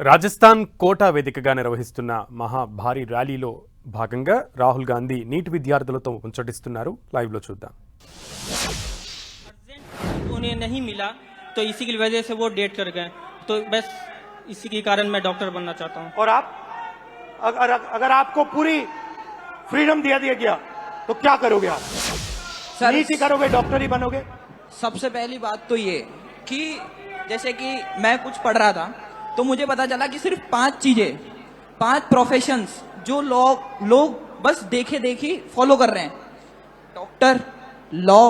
Rajasthan quota వేదికగా నిర్వహిస్తున్న మహా భారీ ర్యాలీలో భాగంగా రాహుల్ గాంధీ నీట్ విద్యార్థులతో ముచ్చటిస్తున్నారు. లైవ్ లో చూద్దాం. उन्हें नहीं मिला तो इसी की वजह से वो डेट कर गए, तो बस इसी के कारण मैं डॉक्टर बनना चाहता हूँ। और आप अगर आपको पूरी फ्रीडम दिया गया तो क्या करोगे आप? सर, नीट ही करोगे, डॉक्टर ही बनोगे? सबसे पहली बात तो ये कि जैसे कि मैं कुछ पढ़ रहा था तो मुझे पता चला कि सिर्फ 5 चीजें, 5 प्रोफेशंस जो लोग बस देखे देखी फॉलो कर रहे हैं: डॉक्टर, लॉ,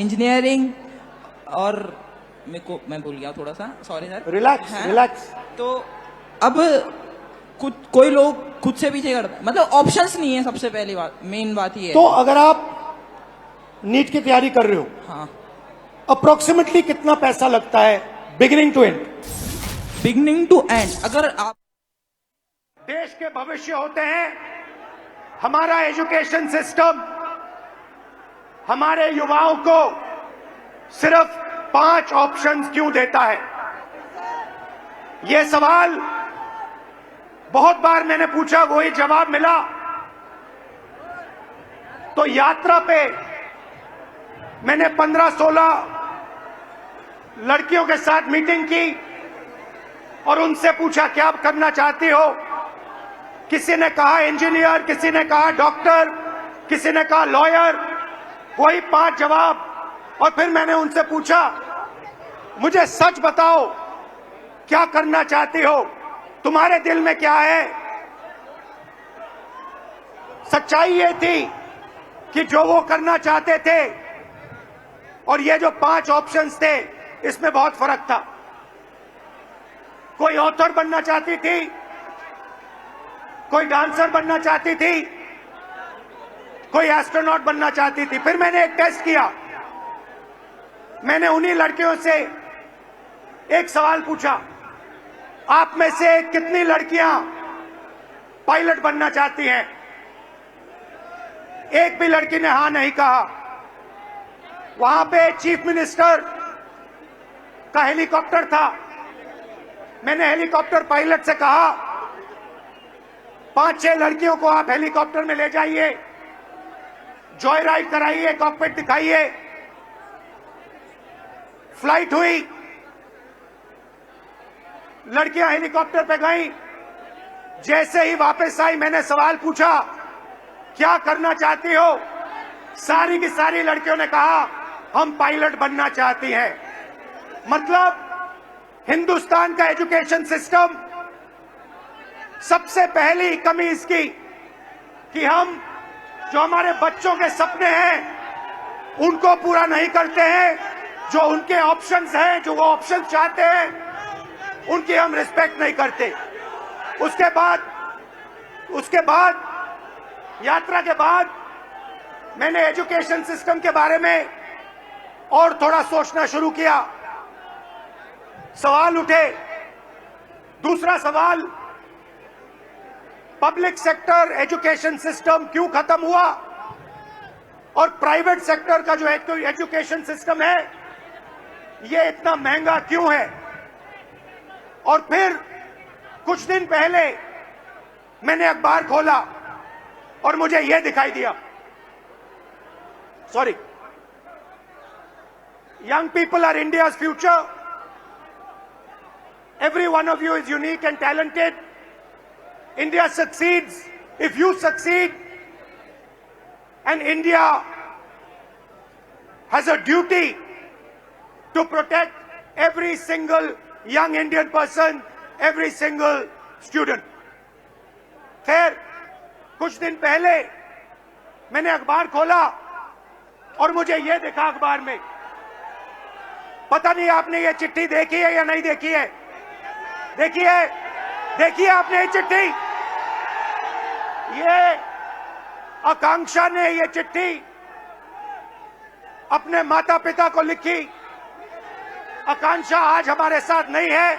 इंजीनियरिंग और मैं भूल गया थोड़ा सा, सॉरी सर। रिलैक्स। तो अब कोई लोग खुद से पीछे करते हैं, मतलब ऑप्शंस नहीं है। सबसे पहली बात, मेन बात ये है। तो अगर आप नीट की तैयारी कर रहे हो, हाँ, अप्रोक्सीमेटली कितना पैसा लगता है beginning to end? Beginning to end अगर आप देश के भविष्य होते हैं, हमारा एजुकेशन सिस्टम हमारे युवाओं को सिर्फ 5 ऑप्शंस क्यों देता है? यह सवाल बहुत बार मैंने पूछा, वही जवाब मिला। तो यात्रा पे मैंने 15-16 लड़कियों के साथ मीटिंग की और उनसे पूछा क्या करना चाहती हो। किसी ने कहा इंजीनियर, किसी ने कहा डॉक्टर, किसी ने कहा लॉयर, वही 5 जवाब। और फिर मैंने उनसे पूछा, मुझे सच बताओ क्या करना चाहती हो, तुम्हारे दिल में क्या है? सच्चाई ये थी कि जो वो करना चाहते थे और ये जो 5 ऑप्शंस थे, इसमें बहुत फर्क था। कोई ऑथर बनना चाहती थी, कोई डांसर बनना चाहती थी, कोई एस्ट्रोनॉट बनना चाहती थी। फिर मैंने एक टेस्ट किया। मैंने उन्हीं लड़कियों से एक सवाल पूछा, आप में से कितनी लड़कियां पायलट बनना चाहती हैं? एक भी लड़की ने हां नहीं कहा। वहां पे चीफ मिनिस्टर का हेलीकॉप्टर था। मैंने हेलीकॉप्टर पायलट से कहा, 5-6 लड़कियों को आप हेलीकॉप्टर में ले जाइए, जॉय राइड कराइए, कॉकपिट दिखाइए। फ्लाइट हुई, लड़कियां हेलीकॉप्टर पे गईं। जैसे ही वापस आई, मैंने सवाल पूछा, क्या करना चाहती हो? सारी की सारी लड़कियों ने कहा, हम पायलट बनना चाहती हैं। मतलब हिंदुस्तान का एजुकेशन सिस्टम, सबसे पहली कमी इसकी कि हम जो हमारे बच्चों के सपने हैं उनको पूरा नहीं करते हैं। जो उनके ऑप्शंस हैं, जो वो ऑप्शन चाहते हैं, उनकी हम रिस्पेक्ट नहीं करते। उसके बाद यात्रा के बाद मैंने एजुकेशन सिस्टम के बारे में और थोड़ा सोचना शुरू किया। सवाल उठे। दूसरा सवाल, पब्लिक सेक्टर एजुकेशन सिस्टम क्यों खत्म हुआ और प्राइवेट सेक्टर का जो एजुकेशन सिस्टम है ये इतना महंगा क्यों है? और फिर कुछ दिन पहले मैंने अखबार खोला और मुझे यह दिखाई दिया, sorry, young people are India's future. Every one of you is unique and talented. India succeeds if you succeed, and India has a duty to protect every single young Indian person, every single student. खैर, कुछ दिन पहले मैंने अखबार खोला और मुझे यह दिखा अखबार में। पता नहीं आपने ये चिट्ठी देखी है या नहीं देखी है? देखिए आपने ये चिट्ठी? ये आकांक्षा ने ये चिट्ठी अपने माता पिता को लिखी। आकांक्षा आज हमारे साथ नहीं है,